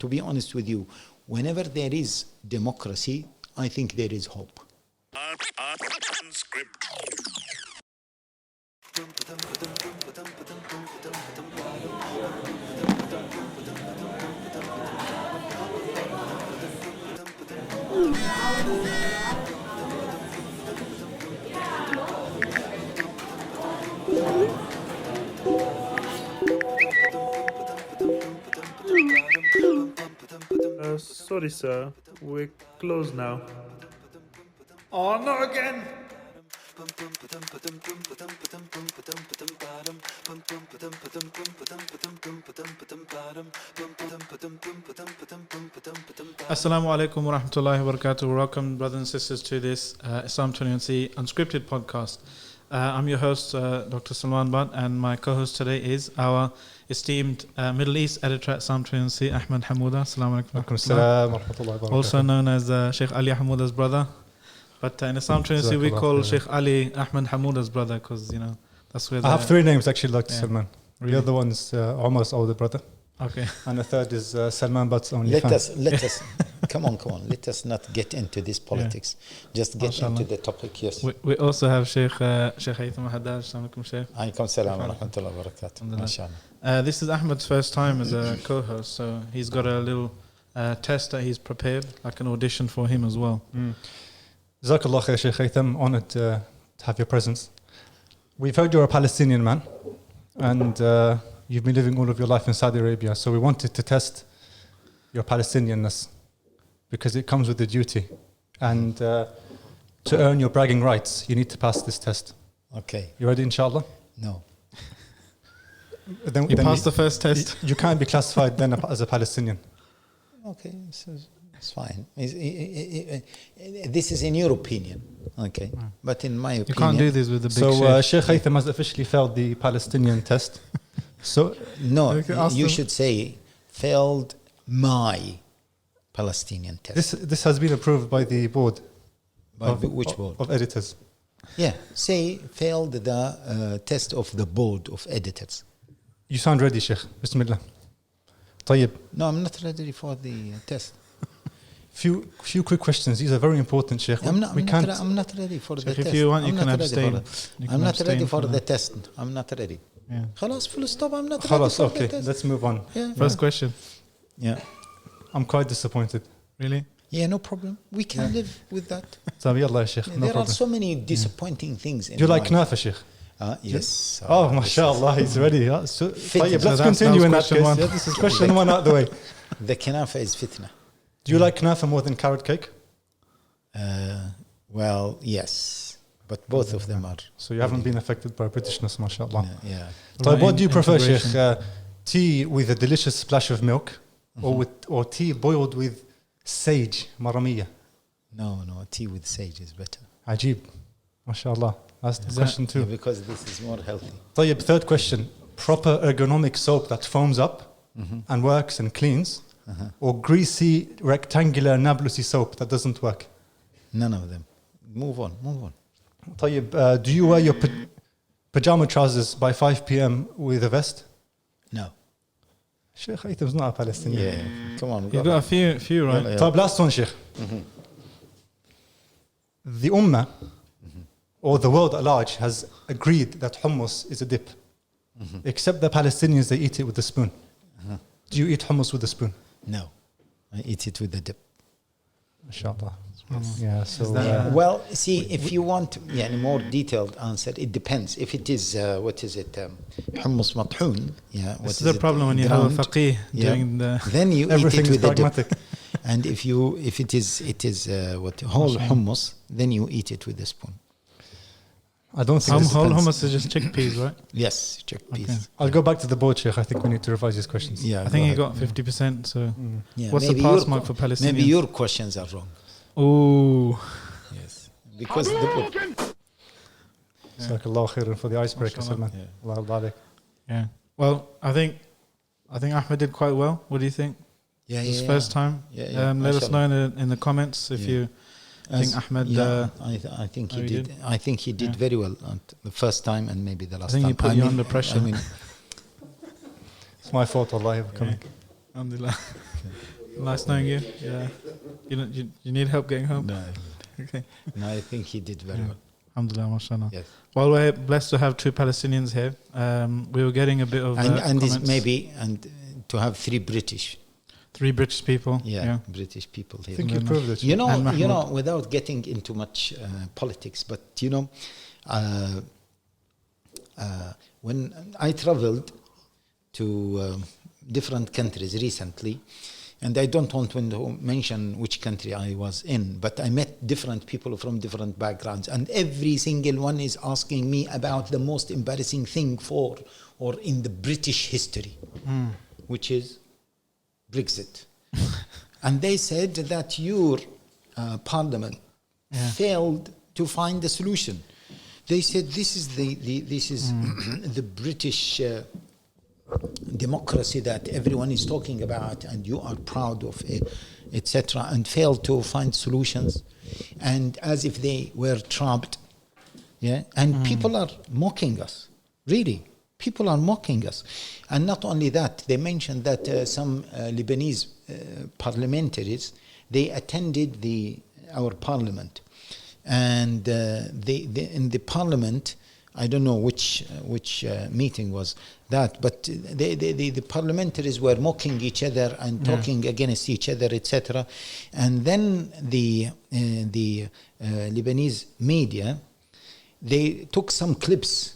to be honest with you, whenever there is democracy, I think there is hope. Sorry, sir. We're closed now. Oh, not again! Assalamu alaikum wa rahmatullahi wa barakatuh. Welcome, brothers and sisters, to this Islam 21C Unscripted podcast. I'm your host, Dr. Salman Bhat, and my co-host today is our esteemed Middle East editor at Islam 21C, Ahmed Hamouda. Assalamu alaikum. Also known as Sheikh Ali Hamouda's brother. But in Islam 21C, we call Sheikh Ali Ahmed Hamouda's brother because, you know, that's where I have three names actually, Dr. Yeah. Salman. Really? The other one's Omar's older brother. Okay. And the third is Salman Bhat's only Let fan. us, come on. Let us not get into this politics. Just get Mashallah. into the topic, yes. We also have Sheikh Haitham Al-Haddad. Assalamu alaikum, Sheikh. Alaikum salam wa rahmatullahi wa barakatuh. Alhamdulillah. Mashallah. This is Ahmed's first time as a co-host, so he's got a little test that he's prepared, like an audition for him as well. Jazakallah khair, Sheikh Haitham. Honored to have your presence. We've heard you're a Palestinian man, and you've been living all of your life in Saudi Arabia. So we wanted to test your Palestinianness because it comes with the duty. And to earn your bragging rights, you need to pass this test. Okay. You ready, inshallah? No. Then You passed the first test. You can't be classified then as a Palestinian. Okay, so it's fine. This is in your opinion, okay? But in my opinion, You can't do this with the big So Sheikh. Sheikh Haitham has officially failed the Palestinian test. So no, Okay, ask you them. should say failed my Palestinian test. this has been approved by the board. By which board? Of editors. Yeah, say failed the test of the board of editors. You sound ready, Sheikh. Bismillah. طيب. No, I'm not ready for the test. Few quick questions. These are very important, Sheikh. I'm not ready for the Sheikh, test. if you want, you I'm can not ready abstain. for it. You can I'm not abstain ready for from the that. test. I'm not ready. Yeah. خلاص, full stop. I'm not ready خلاص, for okay. the test. Let's move on. Yeah. First question. Yeah. I'm quite disappointed. Really? Yeah, no problem. We can live with that. طيب يلا Sheikh. Yeah, No there are problem. so many disappointing things in Do you like life. knafa, Sheikh? Yes. Oh, mashallah, he's ready. So, طيب, So let's that continue was in that question case. one. Yeah, this is question one out of the way. The knafa is fitna. Do you like knafa more than carrot cake? Well, yes. But both of them are. So you haven't been affected by Britishness, mashallah. Yeah. طيب, what do you prefer, Integration. Sheikh? Tea with a delicious splash of milk, or tea boiled with sage, maramiyya? No. Tea with sage is better. Ajib. MashaAllah. That's the Is question Yeah, two. because this is more healthy. طيب, third question. Proper ergonomic soap that foams up and works and cleans, or greasy rectangular Nablusi soap that doesn't work? None of them. Move on. طيب, do you wear your pajama trousers by 5 p.m. with a vest? No. Sheikh Haitham's not a Palestinian. Yeah. Come on. You've got a few, right? Yeah. طيب, last one, Sheikh. The Ummah, or the world at large, has agreed that hummus is a dip. Except the Palestinians, they eat it with a spoon. Do you eat hummus with a spoon? No. I eat it with the dip. MashaAllah. Yeah, so... Well, see, if you want a more detailed answer, it depends. If it is, hummus mathoon, This is the problem when you have a faqih doing the... Then you eat everything it is with the dip. pragmatic. And if it is whole hummus, then you eat it with a spoon. I don't think this Whole depends. hummus is just chickpeas, right? Yes, chickpeas. Okay. I'll go back to the board, Sheikh. I think we need to revise these questions. Yeah, I think you go got 50%, so... Yeah, What's the maybe pass your mark for Palestinians? Maybe your questions are wrong. Ooh. Yes, because the Jazakallah khairan for the icebreaker, Mashallah. Salman. Yeah. Allah barik. Yeah. Well, I think Ahmed did quite well. What do you think? His first time. Yeah, Let us know in the comments if you think Ahmed. I think how he he did. did? I think he did Yeah. very well the first time and maybe the last think time. he put you under pressure. It's my fault, Allah, for coming. Alhamdulillah. Nice knowing you. Yeah. You need help getting home? No, Okay. no, I think he did very well. Alhamdulillah, mashallah. Yes. Well, we're blessed to have two Palestinians here. We were getting a bit of And this comments. maybe, and to have three British, British people. yeah, British people here. I think you're privileged. You know, And Mahmoud. without getting into much politics, but when I traveled to different countries recently, and I don't want to mention which country I was in, but I met different people from different backgrounds, and every single one is asking me about the most embarrassing thing or in the British history, which is Brexit. And they said that your parliament failed to find a solution. They said this is the British democracy that everyone is talking about and you are proud of it, etc., and failed to find solutions, and as if they were trapped. And people are mocking us, really. People are mocking us. And not only that, they mentioned that some Lebanese parliamentaries, they attended our parliament, and in the parliament, I don't know which meeting was that, but the parliamentaries were mocking each other and talking against each other, etc. And then the Lebanese media, they took some clips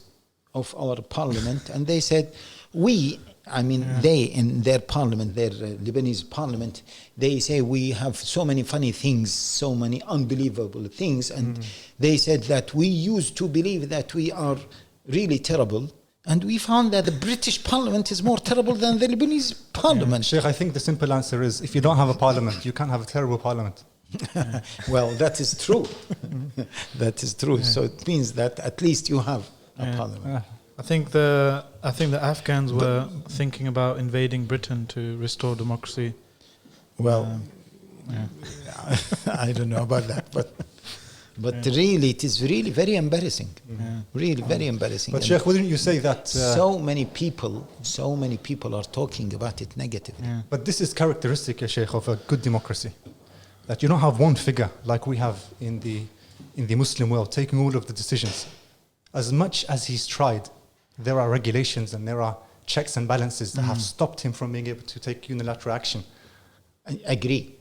of our parliament, and they said, they in their parliament, their Lebanese parliament, they say we have so many funny things, so many unbelievable things, and they said that we used to believe that we are really terrible, and we found that the British parliament is more terrible than the Lebanese parliament. Sheikh, I think the simple answer is, if you don't have a parliament, you can't have a terrible parliament. Well, that is true. That is true. So it means that at least you have a parliament. I think the Afghans were thinking about invading Britain to restore democracy. Well, I don't know about that, but really, it is really very embarrassing. Really very embarrassing. But Sheikh, wouldn't you say that so many people are talking about it negatively? But this is characteristic, Sheikh, of a good democracy, that you don't have one figure like we have in the Muslim world taking all of the decisions. As much as he's tried, there are regulations and there are checks and balances that have stopped him from being able to take unilateral action. I agree,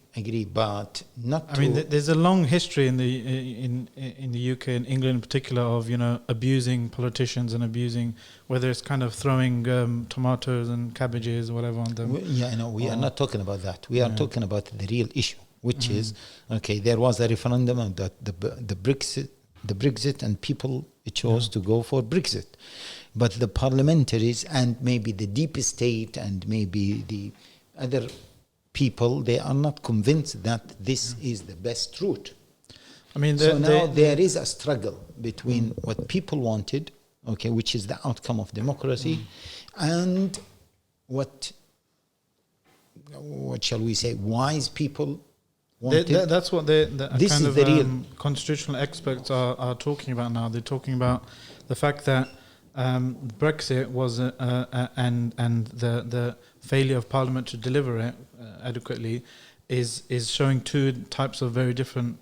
but not. I mean, there's a long history in the UK and England in particular of abusing politicians and abusing, whether it's kind of throwing tomatoes and cabbages or whatever on them. We are not talking about that. We are talking about the real issue, which is there was a referendum on that the Brexit, and people chose to go for Brexit. But the parliamentaries and maybe the deep state and maybe the other people, they are not convinced that this is the best route. I mean, there is a struggle between what people wanted, which is the outcome of democracy, and what shall we say, wise people wanted. That's what the this kind is of the real constitutional experts are talking about now. They're talking about the fact that Brexit was and the failure of Parliament to deliver it adequately is showing two types of very different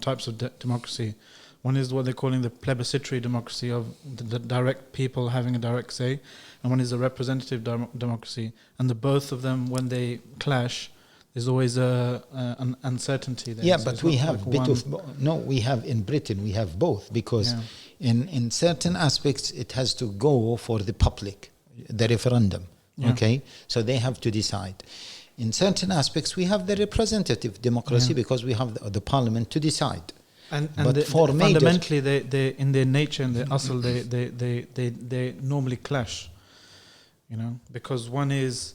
types of democracy. One is what they're calling the plebiscitary democracy of the direct people having a direct say, and one is a representative democracy. And the both of them, when they clash, there's always an uncertainty there. Yeah, So but we have we have in Britain, we have both, because in certain aspects it has to go for the public, the referendum. So they have to decide. In certain aspects we have the representative democracy because we have the parliament to decide. But fundamentally, they in their nature and their asl, they normally clash. Because one is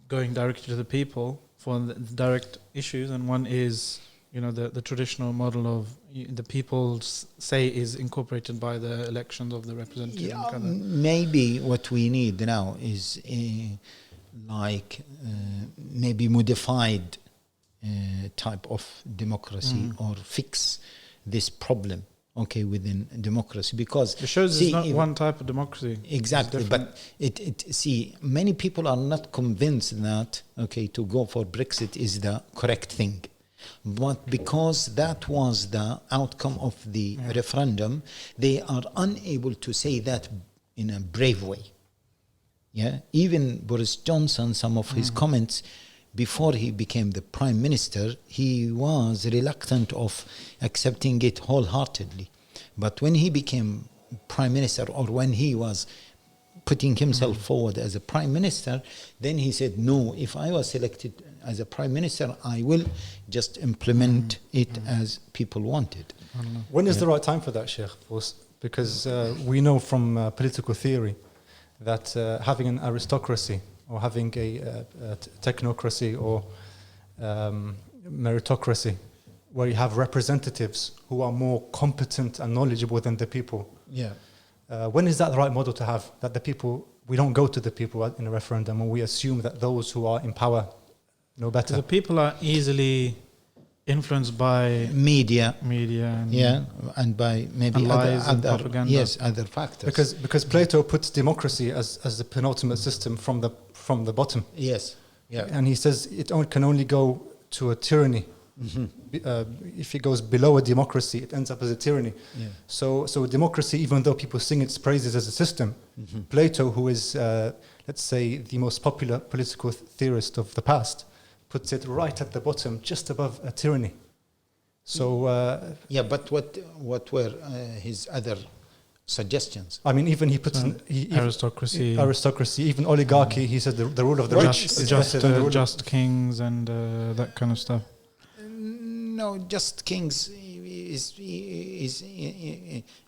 going directly to the people for the direct issues, and one is the traditional model of the people's say is incorporated by the elections of the representative. Maybe what we need now is maybe modified type of democracy or fix this problem okay, within democracy, because It shows see, it's not if- one type of democracy. exactly, It's different. but see, many people are not convinced that, okay, to go for Brexit is the correct thing. But because that was the outcome of the referendum, they are unable to say that in a brave way. Yeah, even Boris Johnson, some of his comments before he became the prime minister, he was reluctant of accepting it wholeheartedly. But when he became prime minister, or when he was putting himself forward as a prime minister, then he said, no, if I was selected as a prime minister, I will just implement it as people wanted. When is the right time for that, Sheikh? Because we know from political theory that having an aristocracy or having a technocracy or meritocracy, where you have representatives who are more competent and knowledgeable than the people. Yeah. When is that the right model to have? That the people, we don't go to the people in a referendum, and we assume that those who are in power know better. The people are easily influenced by Media. and And by maybe And lies and other propaganda. yes, other factors. Because Plato puts democracy as the penultimate system from the bottom, Yes. Yeah. and he says it can only go to a tyranny. If it goes below a democracy, it ends up as a tyranny. Yeah. So democracy, even though people sing its praises as a system, Plato, who is let's say the most popular political theorist of the past, puts it right at the bottom, just above a tyranny. So Yeah, but what were his other suggestions? I mean, even he puts aristocracy, even oligarchy. He says the rule of the rich is better than the rule of- just kings and that kind of stuff. No, just kings is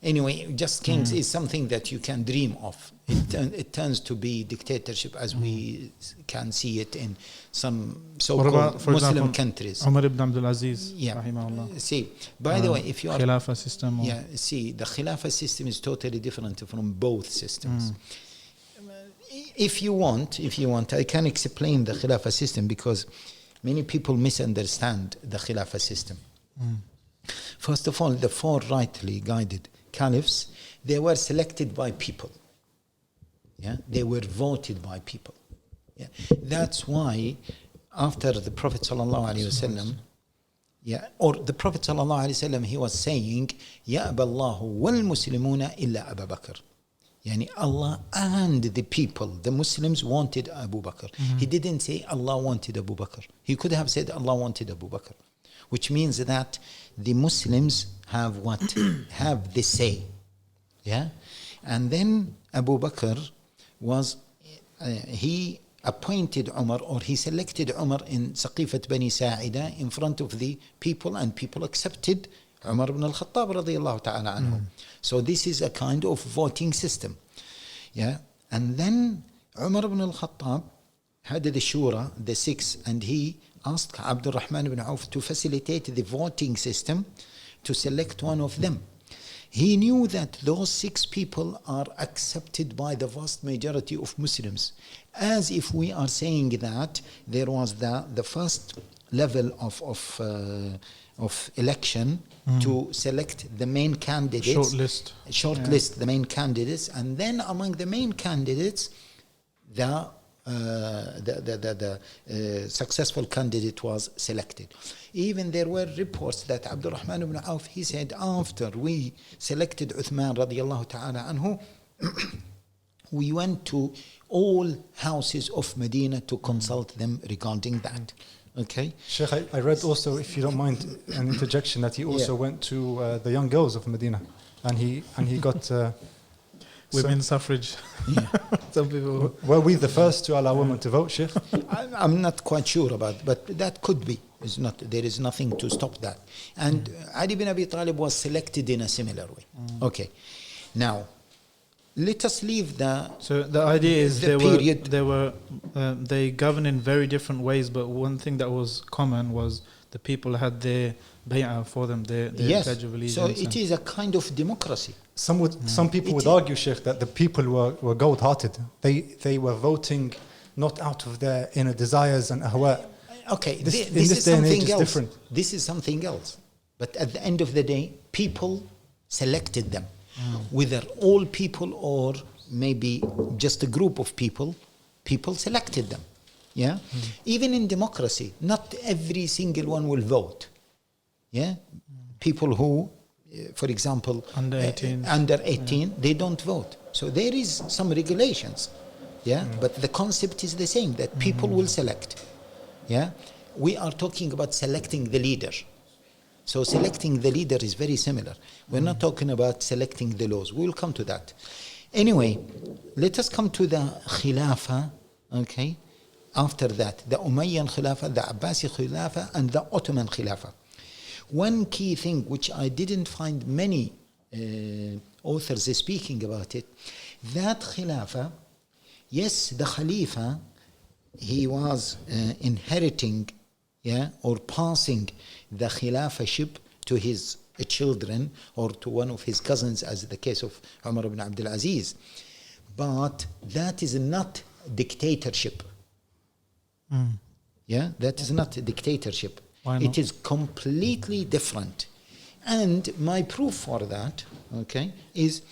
anyway. Just kings is something that you can dream of. It turns to be dictatorship, as we can see it in some What so-called about, for Muslim example, countries. Umar ibn Abdul Aziz, Yeah. rahimahullah. See, by the way, if you are Khilafah system. yeah, see, the Khilafah system is totally different from both systems. If you want, I can explain the Khilafah system, because many people misunderstand the Khilafah system. First of all, the four rightly guided caliphs, they were selected by people. Yeah, they were voted by people. Yeah, that's why after the Prophet ﷺ, or the Prophet ﷺ, he was saying, Ya Aballahu wal Muslimuna illa Abu Bakr. Yani Allah and the people, the Muslims, wanted Abu Bakr. He didn't say Allah wanted Abu Bakr. He could have said Allah wanted Abu Bakr, which means that the Muslims have what? Have the say. Yeah? And then Abu Bakr was, he appointed Umar, or he selected Umar in Saqifat Bani Sa'ida in front of the people, and people accepted Umar ibn al-Khattab radiyallahu ta'ala anhu. So this is a kind of voting system. Yeah. And then Umar ibn al-Khattab had the Shura, the six, and he asked Abdul Rahman ibn Auf to facilitate the voting system to select one of them. He knew that those six people are accepted by the vast majority of Muslims. As if we are saying that there was the first level of election to select the main candidates. Shortlist the main candidates, and then among the main candidates, the successful candidate was selected. Even there were reports that Abdul Rahman ibn Auf, he said, after we selected Uthman radiyallahu ta'ala anhu, we went to all houses of Medina to consult them regarding that. Okay. Sheikh, I read also, if you don't mind an interjection, that he also went to the young girls of Medina, and he got women's suffrage. Yeah. Some people. Were we the first to allow women to vote, Sheikh? I'm not quite sure about, but that could be. It's not. There is nothing to stop that. And Ali bin Abi Talib was selected in a similar way. Okay. Now, let us leave the. So the idea is they govern in very different ways, but one thing that was common was the people had their bay'ah for them, their pledge of allegiance. So it is a kind of democracy. Some people would argue, Sheikh, that the people were gold-hearted. They were voting not out of their inner desires and ahwa. Okay, this is day and age something is else. different. This is something else. But at the end of the day, people selected them, whether all people or maybe just a group of people selected them. Yeah, even in democracy, not every single one will vote. Yeah, people who, for example, Under 18, they don't vote. So there is some regulations. Yeah, but the concept is the same, that people will select. Yeah, we are talking about selecting the leader. So selecting the leader is very similar. We're not talking about selecting the laws. We will come to that. Anyway, let us come to the Khilafah, okay? After that, the Umayyan Khilafah, the Abbasi Khilafah, and the Ottoman Khilafah. One key thing which I didn't find many authors speaking about it, that Khilafah, yes, the Khalifa, he was inheriting, or passing the Khilafahship to his children or to one of his cousins, as the case of Umar ibn Abdul Aziz. But that is not dictatorship. Yeah, that is not a dictatorship. Why not? It is completely different. And my proof for that, okay, is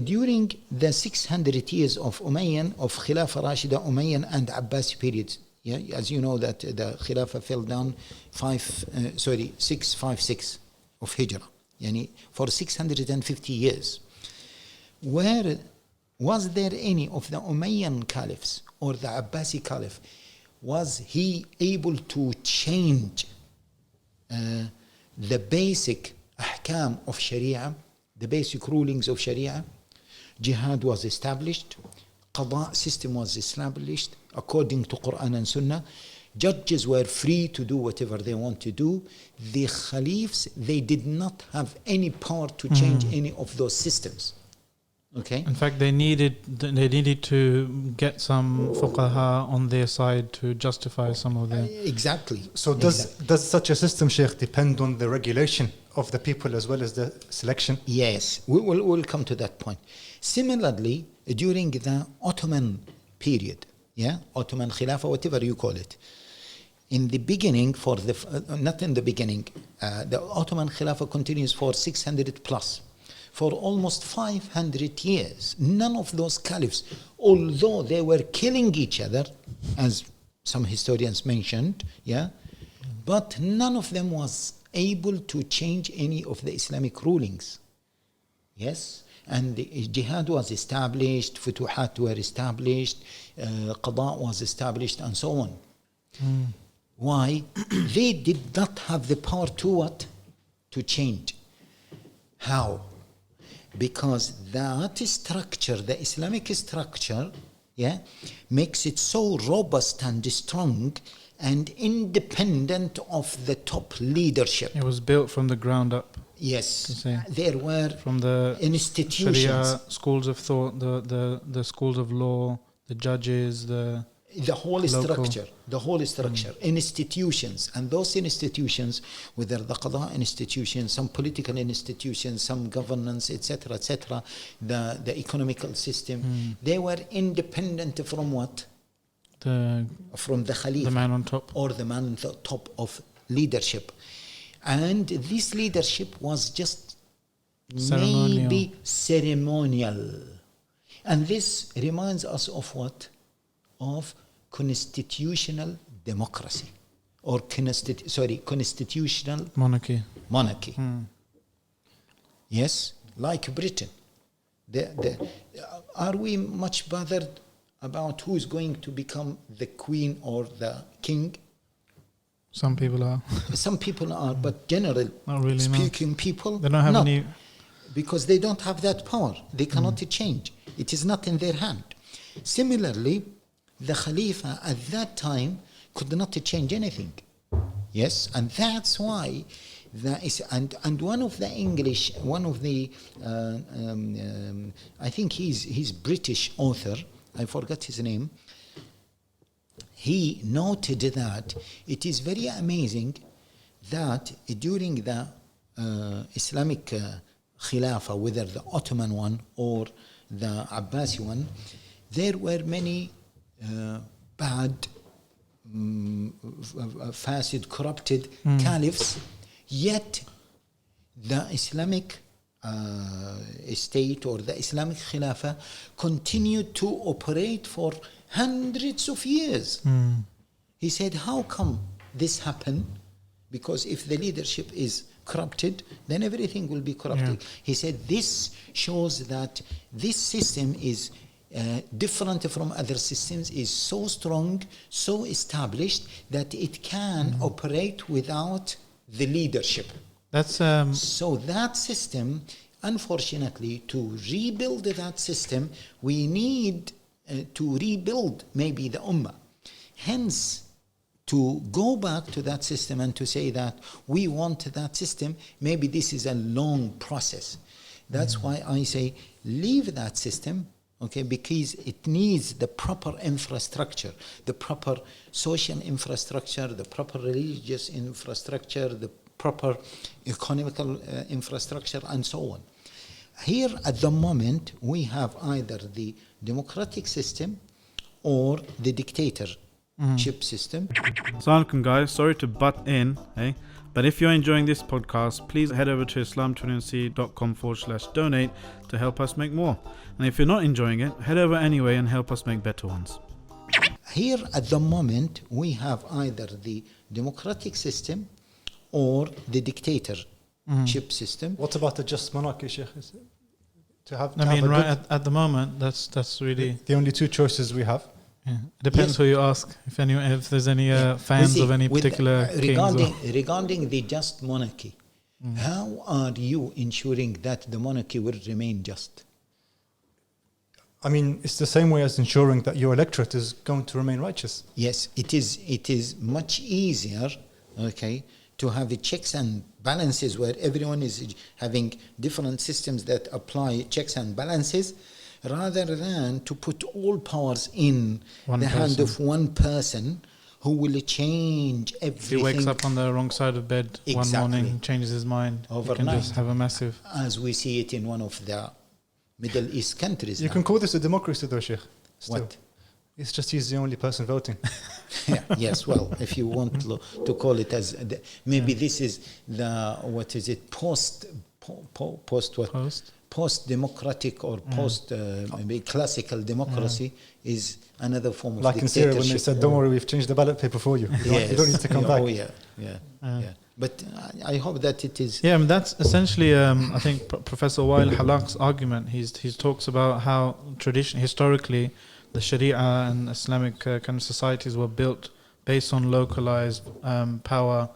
during the 600 years of Umayyan, of Khilafah Rashida, Umayyan and Abbasi periods. Yeah, as you know that the Khilafah fell down 656 of Hijrah, yani for 650 years. Where was there any of the Umayyan caliphs or the Abbasi caliph, was he able to change the basic ahkam of Sharia, the basic rulings of Sharia? Jihad was established, Qada system was established according to Quran and Sunnah. Judges were free to do whatever they want to do. The Khalifs, they did not have any power to change any of those systems. Okay. In fact, they needed to get some fuqaha on their side to justify some of their... Exactly. So does such a system, Sheikh, depend on the regulation of the people as well as the selection? Yes, we'll come to that point. Similarly, during the Ottoman period, Ottoman Khilafah, whatever you call it, in the beginning, not in the beginning, the Ottoman Khilafah continues for 600 plus. For almost 500 years, none of those caliphs, although they were killing each other, as some historians mentioned, but none of them was able to change any of the Islamic rulings. Yes, and the jihad was established, futuhat were established, qada was established, and so on. Why? They did not have the power to what? To change. How? Because that structure, the Islamic structure, makes it so robust and strong and independent of the top leadership. It was built from the ground up. Yes, there were from the institutions, Sharia schools of thought, the schools of law, the judges, the whole structure, institutions, and those institutions, whether the Qada institution, some political institutions, some governance, etc., the economical system, they were independent from what? From the Khalifa, the man on top, or the man on the top of leadership. And this leadership was just maybe ceremonial. And this reminds us of what? Of constitutional democracy, or constitutional monarchy. Yes, like Britain. Are we much bothered about who is going to become the queen or the king? Some people are. Some people are, but generally speaking, people they don't have any, because they don't have that power. They cannot change. It is not in their hand. Similarly, the Khalifa at that time could not change anything. Yes, and that's why and one of the English, I think he's British author, I forgot his name. He noted that it is very amazing that during the Islamic Khilafah, whether the Ottoman one or the Abbasi one, there were many bad, fasid, corrupted caliphs, yet the Islamic state or the Islamic Khilafah continued to operate for hundreds of years. He said, how come this happened? Because if the leadership is corrupted, then everything will be corrupted. He said this shows that this system is different from other systems, is so strong, so established that it can operate without the leadership. That's So that system, unfortunately, to rebuild that system, we need to rebuild maybe the Ummah. Hence, to go back to that system and to say that we want that system, maybe this is a long process. That's why I say leave that system, okay, because it needs the proper infrastructure, the proper social infrastructure, the proper religious infrastructure, the proper economical infrastructure, and so on. Here at the moment, we have either the democratic system or the dictatorship system. Assalamu alaikum guys, sorry to butt in, but if you're enjoying this podcast, please head over to islam21c.com/donate to help us make more. And if you're not enjoying it, head over anyway and help us make better ones. Here at the moment, we have either the democratic system or the dictatorship system. What about the just monarchy, Sheikh? right at the moment, that's really the only two choices we have. it depends who you ask. If there's any fans of any particular regarding the just monarchy, how are you ensuring that the monarchy will remain just? I mean, it's the same way as ensuring that your electorate is going to remain righteous. Yes, it is much easier, okay, to have the checks and balances where everyone is having different systems that apply checks and balances, rather than to put all powers in hand of one person who will change everything. He wakes up on the wrong side of bed one morning, changes his mind, overnight. He can just have a massive... As we see it in one of the Middle East countries. You can call this a democracy though, Sheikh. Still. What? It's just he's the only person voting. Yes, well, if you want to call it as... maybe this is the... What is it? Post-democratic or maybe classical democracy is another form of like dictatorship. In Syria when they said, don't worry, we've changed the ballot paper for you. You don't need to come back. Oh, yeah. But I hope that it is... Yeah, I mean, that's essentially, I think, Professor Wael Halak's argument. He talks about how historically, the Sharia and Islamic kind of societies were built based on localized power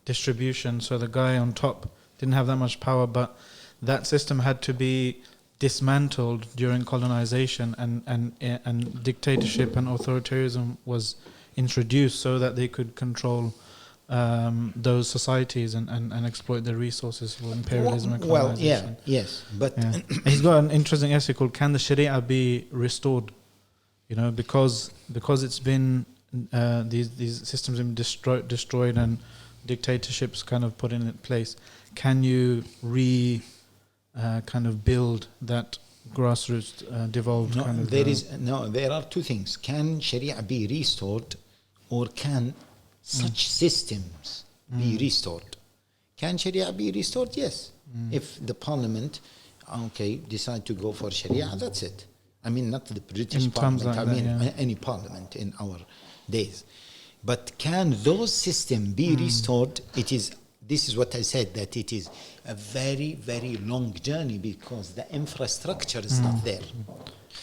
distribution. So the guy on top didn't have that much power, but that system had to be dismantled during colonization, and dictatorship and authoritarianism was introduced so that they could control those societies and exploit their resources for imperialism and colonization. But he's got an interesting essay called "Can the Sharia be Restored?" You know, because it's been these systems have been destroyed and dictatorships kind of put in place. Can you kind of build that grassroots devolved kind of... There are two things. Can Sharia be restored, or can such systems be restored? Can Sharia be restored? Yes. If the parliament, decide to go for Sharia, that's it. I mean, not the British Parliament, any parliament in our days. But can those systems be restored? This is what I said, that it is a very, very long journey because the infrastructure is not there.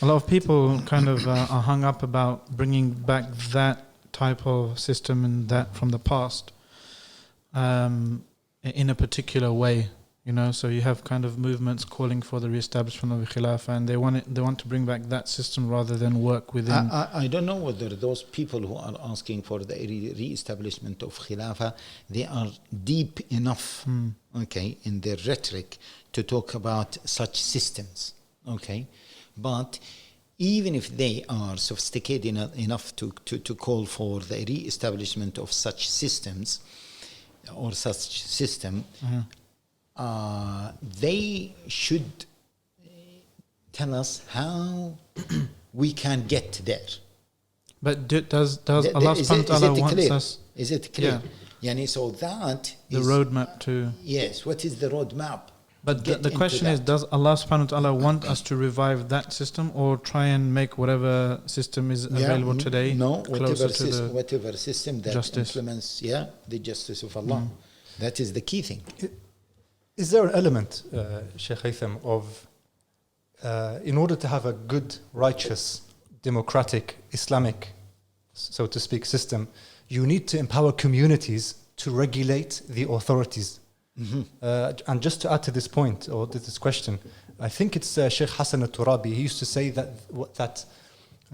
A lot of people kind of are hung up about bringing back that type of system and that from the past in a particular way. You know, so you have kind of movements calling for the re-establishment of the Khilafah, and they want to bring back that system rather than work within. I don't know whether those people who are asking for the re-establishment of Khilafah, they are deep enough, in their rhetoric to talk about such systems, But even if they are sophisticated enough to call for the re-establishment of such systems or such system, they should tell us how we can get there. But does Allah subhanahu wa ta'ala wants us... Is it clear? So that the roadmap to... Yes, what is the roadmap? But get the into question is, that. does Allah subhanahu wa ta'ala want us to revive that system or try and make whatever system is available today No, closer to the whatever system that justice. implements, the justice of Allah. That is the key thing. Is there an element, Sheikh Haitham, of in order to have a good, righteous, democratic, Islamic, so to speak, system, you need to empower communities to regulate the authorities? And just to add to this point, or to this question, I think it's Sheikh Hassan al-Turabi. He used to say that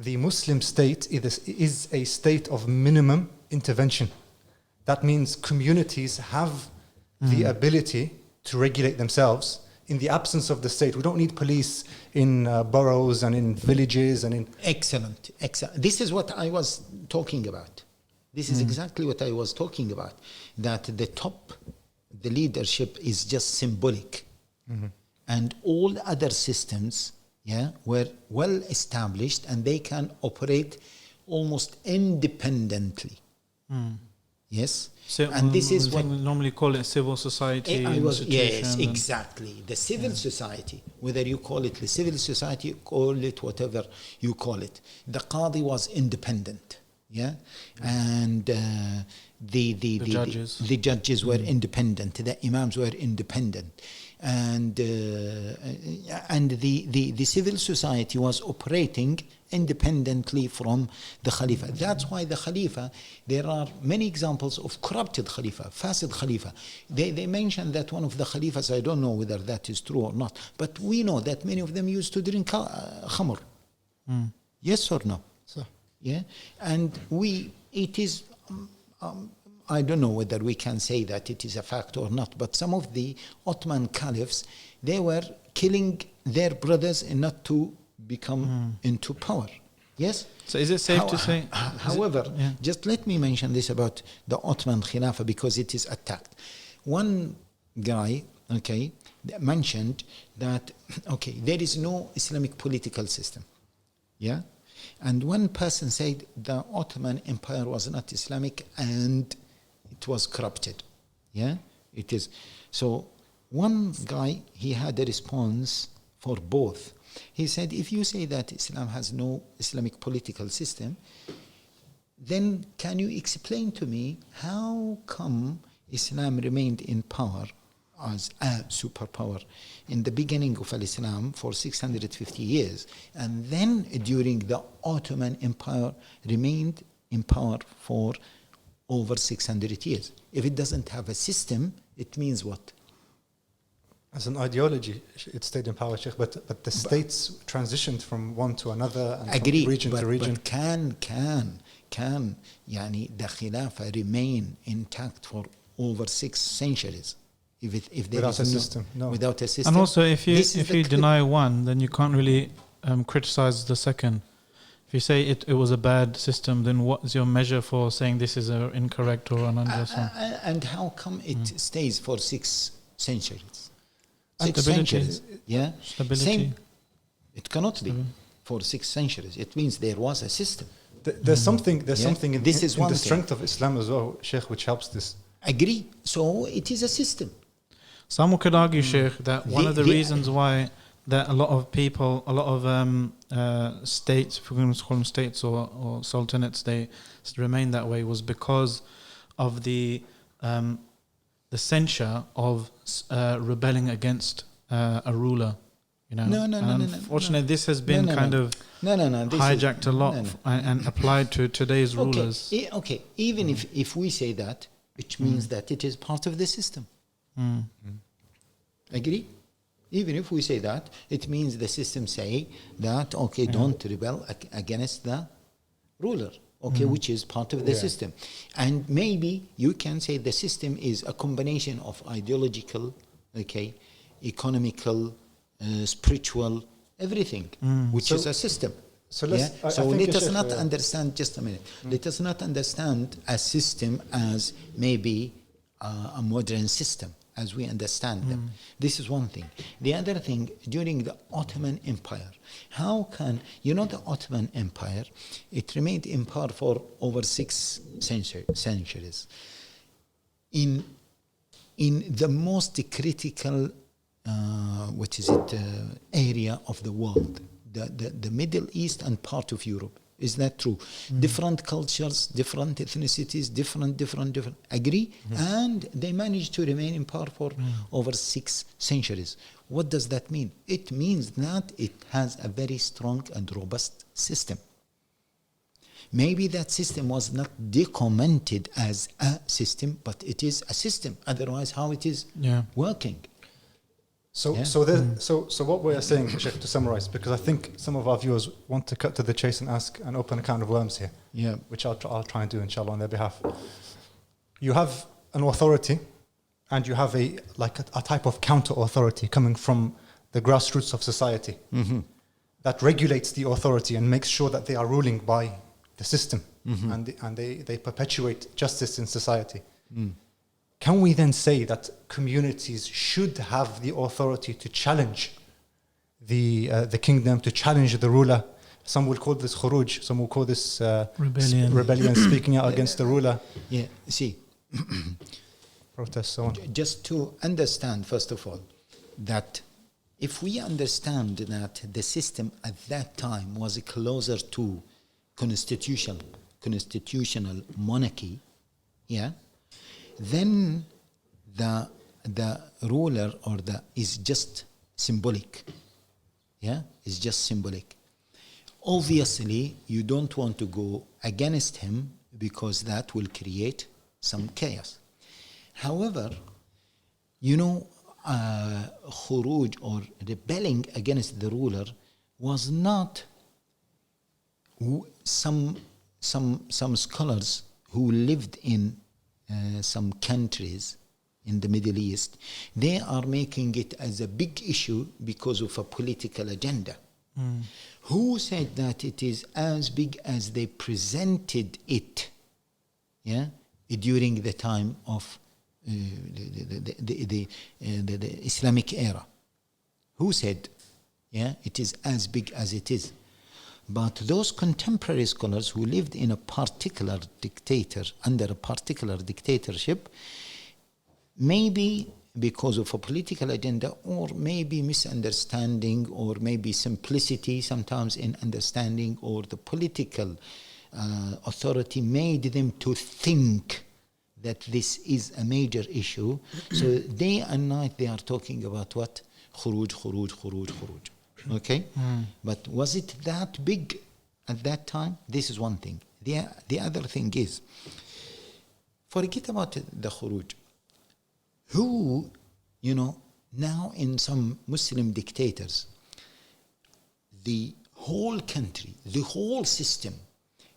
the Muslim state is a state of minimum intervention. That means communities have the ability to regulate themselves in the absence of the state. We don't need police in boroughs and in villages and in... Excellent. This is what I was talking about. This is exactly what I was talking about. That the leadership is just symbolic. And all other systems were well established and they can operate almost independently. Yes? So, and this is what we normally call it civil society. Yes, exactly. The civil society, whether you call it the civil society, call it whatever you call it. The Qadi was independent. And the judges were independent, the imams were independent, and the civil society was operating independently from the Khalifa. That's why the Khalifa, there are many examples of corrupted Khalifa, fasid Khalifa. They mention that one of the Khalifas, I don't know whether that is true or not, but we know that many of them used to drink khamr. Yes or no? And it is, I don't know whether we can say that it is a fact or not, but some of the Ottoman caliphs, they were killing their brothers and not to become into power. Yes? So is it safe to say... However, just let me mention this about the Ottoman Khilafah because it is attacked. One guy, mentioned that, there is no Islamic political system. And one person said the Ottoman Empire was not Islamic and it was corrupted. It is. So one guy, he had a response for both. He said, if you say that Islam has no Islamic political system, then can you explain to me how come Islam remained in power as a superpower in the beginning of Islam for 650 years, and then during the Ottoman Empire remained in power for over 600 years? If it doesn't have a system, it means what? As an ideology, it stayed in power, Sheikh, but the states transitioned from one to another and from region to region. But can the Khilafah remain intact for over 6 centuries? If there without is a system, no. Without a system. And also, if you deny one, then you can't really criticize the second. If you say it was a bad system, then what is your measure for saying this is incorrect or an unjust one? And how come it stays for 6 centuries? Stability. Stability. It cannot be for 6 centuries. It means there was a system. There's something in the thing. strength of Islam as well, Sheikh, which helps this. Agree. So it is a system. Some could argue, Sheikh, that one of the reasons why that a lot of people, a lot of states, if we're going to call them states or sultanates, they remain that way was because of the censure of rebelling against a ruler. No. Unfortunately, this has been hijacked a lot and applied to today's rulers. Even if we say that, which means that it is part of the system. Agree? Even if we say that, it means the system say that, don't rebel against the ruler, which is part of the system. And maybe you can say the system is a combination of ideological, economical, spiritual, everything, which is a system. So let us not understand, just a minute, let us not understand a system as maybe a modern system as we understand them. This is one thing. The other thing, during the Ottoman Empire, how can, the Ottoman Empire, it remained in power for over 6 centuries. In the most critical area of the world, the Middle East and part of Europe. Is that true? Different cultures, different ethnicities, different. Agree? And they managed to remain in power for over 6 centuries. What does that mean? It means that it has a very strong and robust system. Maybe that system was not documented as a system, but it is a system. Otherwise, how it is working? So what we are saying, Sheikh, to summarize, because I think some of our viewers want to cut to the chase and ask an open can of worms here, which I'll try and do, inshallah, on their behalf. You have an authority, and you have a type of counter-authority coming from the grassroots of society that regulates the authority and makes sure that they are ruling by the system, and they perpetuate justice in society. Can we then say that communities should have the authority to challenge the kingdom, to challenge the ruler? Some will call this khuruj, some will call this rebellion, speaking out against the ruler. Yeah, see, protest, so on. Just to understand, first of all, that if we understand that the system at that time was closer to constitutional monarchy, then the ruler is just symbolic. It's just symbolic. Obviously, you don't want to go against him because that will create some chaos. However, khuruj or rebelling against the ruler was not some scholars who lived in some countries in the Middle East, they are making it as a big issue because of a political agenda. Who said that it is as big as they presented it during the time of the Islamic era? Who said it is as big as it is? But those contemporary scholars who lived in a particular under a particular dictatorship, maybe because of a political agenda, or maybe misunderstanding, or maybe simplicity sometimes in understanding, or the political authority made them to think that this is a major issue. So day and night they are talking about what? Khuruj. Okay? But was it that big at that time? This is one thing. The other thing is, forget about the khuruj. Who, now in some Muslim dictators, the whole country, the whole system,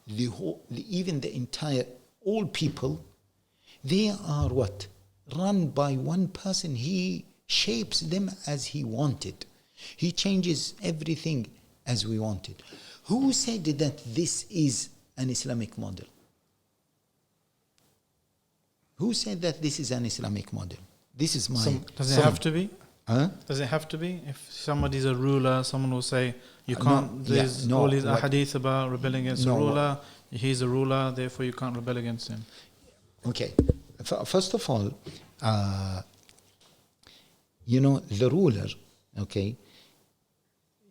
even the entire, all people, they are what? Run by one person. He shapes them as he wanted. He changes everything as we wanted. Who said that this is an Islamic model? Who said that this is an Islamic model? This is my... Does it have to be? Does it have to be? If somebody's a ruler, someone will say, you can't... There's all these ahadith about rebelling against a ruler. He's a ruler, therefore you can't rebel against him. Okay. First of all, the ruler, okay,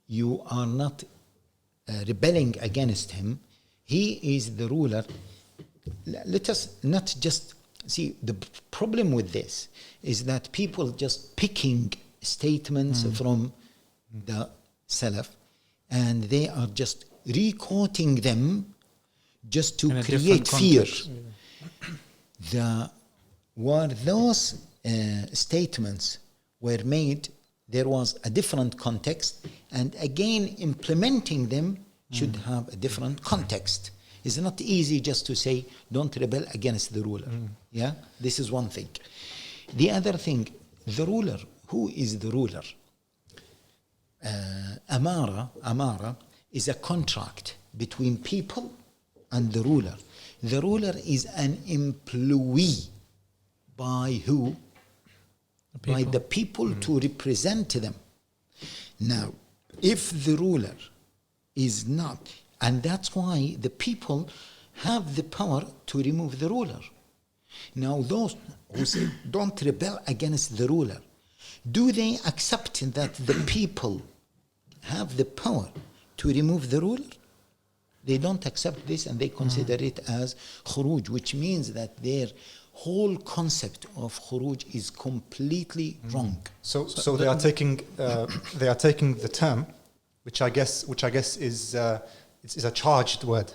you are not rebelling against him. He is the ruler. Let us not just see, the problem with this is that people just picking statements from the Salaf, and they are just re-quoting them just to create fear. Where those statements were made, there was a different context, and again implementing them should have a different context. It's not easy just to say don't rebel against the ruler. This is one thing. The other thing, the ruler, who is the ruler? Amara is a contract between people and the ruler. The ruler is an employee by who? By the people to represent them. Now, if the ruler is not, and that's why the people have the power to remove the ruler. Now, those who say don't rebel against the ruler, Do they accept that the people have the power to remove the ruler? They don't accept this, and they consider it as khuruj, which means that their whole concept of khuruj is completely wrong. So they are taking the term, which I guess is a charged word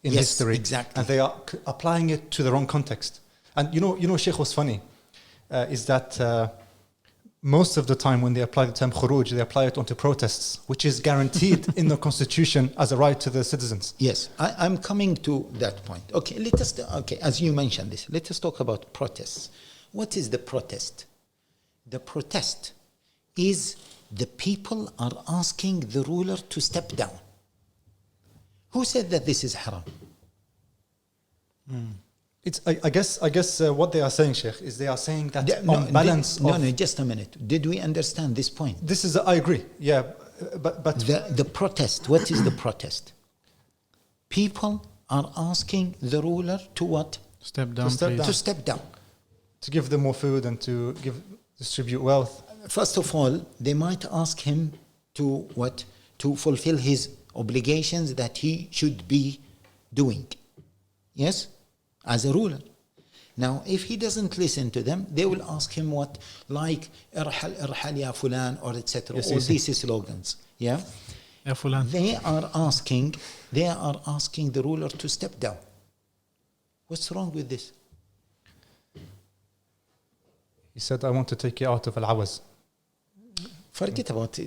in Yes, history, exactly. and they are applying it to the wrong context. And you know, Sheikh, what's funny is that most of the time when they apply the term khuruj, they apply it onto protests, which is guaranteed in the constitution as a right to the citizens. Yes, I'm coming to that point. Okay, as you mentioned this, let us talk about protests. What is the protest? The protest is the people are asking the ruler to step down. Who said that this is haram? It's, I guess what they are saying, Sheikh, is they are saying that balance. No, just a minute. Did we understand this point? This is, I agree, yeah, but The protest, what is the protest? People are asking the ruler to what? Step down, step please. down. To step down. to give them more food and to distribute wealth. First of all, they might ask him to what? To fulfill his obligations that he should be doing. Yes? As a ruler. Now, if he doesn't listen to them, they will ask him what? Like, irhal ya fulan, or etc. Yes, All yes, these slogans. Yeah? Ya fulan. They are asking the ruler to step down. What's wrong with this? He said, I want to take you out of Al-Awaz. Forget about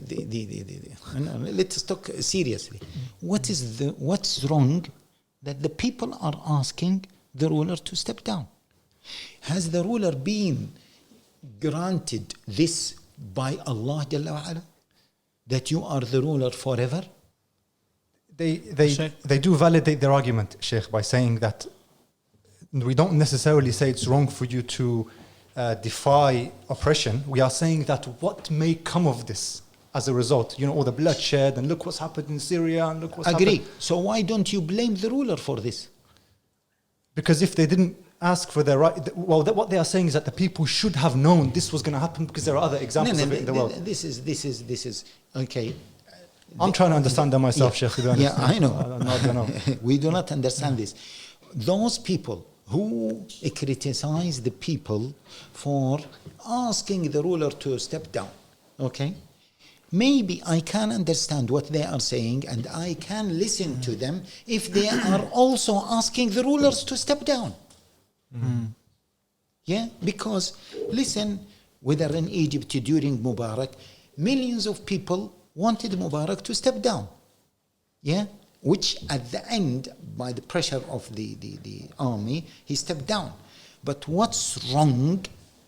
let's talk seriously. What's wrong that the people are asking the ruler to step down? Has the ruler been granted this by Allah Jalla wa Ala? That you are the ruler forever? They do validate their argument, Sheikh, by saying that we don't necessarily say it's wrong for you to defy oppression. We are saying that what may come of this as a result, all the bloodshed, and look what's happened in Syria, and look what's happened. So why don't you blame the ruler for this? Because if they didn't ask for their right, what they are saying is that the people should have known this was going to happen, because there are other examples of it in the world. This is okay. I'm trying to understand that myself, Sheikh. To be honest. Yeah, I know. I don't know. We do not understand this. Those people who criticize the people for asking the ruler to step down, okay? Maybe I can understand what they are saying, and I can listen to them if they are also asking the rulers to step down. Yeah, because listen, whether in Egypt during Mubarak, millions of people wanted Mubarak to step down. Yeah, which at the end, by the pressure of the army, he stepped down. But what's wrong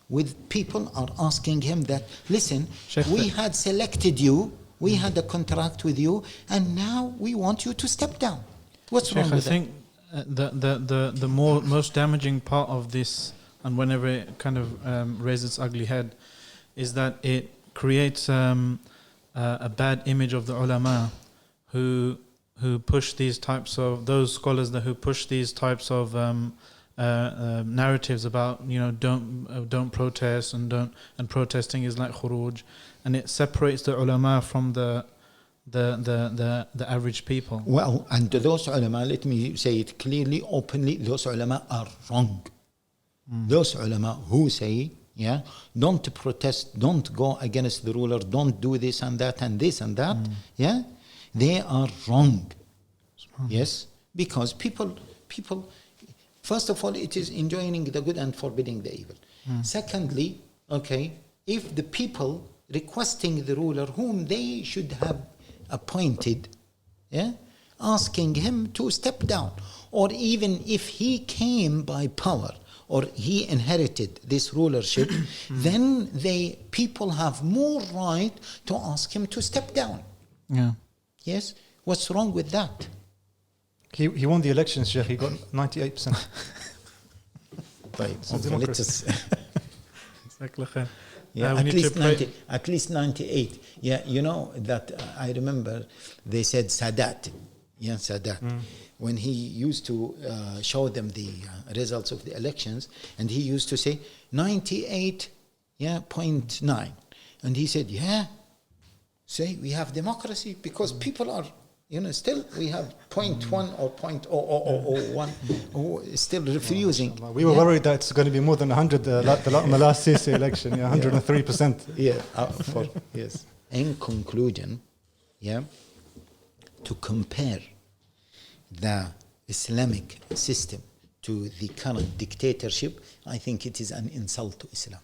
with people are asking him that, listen, Sheikh, we had selected you, we had a contract with you, and now we want you to step down. What's Sheikh, wrong with I think the most damaging part of this, and whenever it kind of raises its ugly head, is that it creates a bad image of the ulama who push these types of, those scholars who push these types of narratives about don't protest and protesting is like khuruj, and it separates the ulama from the average people. Well, and those ulama, let me say it clearly, openly, those ulama are wrong. Those ulama who say, don't protest, don't go against the ruler, don't do this and that and this and that, they are wrong. Yes, because people, first of all, it is enjoining the good and forbidding the evil. Secondly, if the people requesting the ruler whom they should have appointed, asking him to step down, or even if he came by power or he inherited this rulership, then people have more right to ask him to step down. Yeah. Yes? What's wrong with that? He won the elections, Sheikh. He got 98%. At least 98. Yeah, that I remember they said Sadat. Yeah, Sadat. When he used to show them the results of the elections, and he used to say 98.9. And he said, yeah, say we have democracy because people are, still we have 0.1 or 0.0001 who still refusing. We were worried that it's going to be more than 100 on the last CC election, 103%. Yes. In conclusion, to compare the Islamic system to the current dictatorship, I think it is an insult to Islam.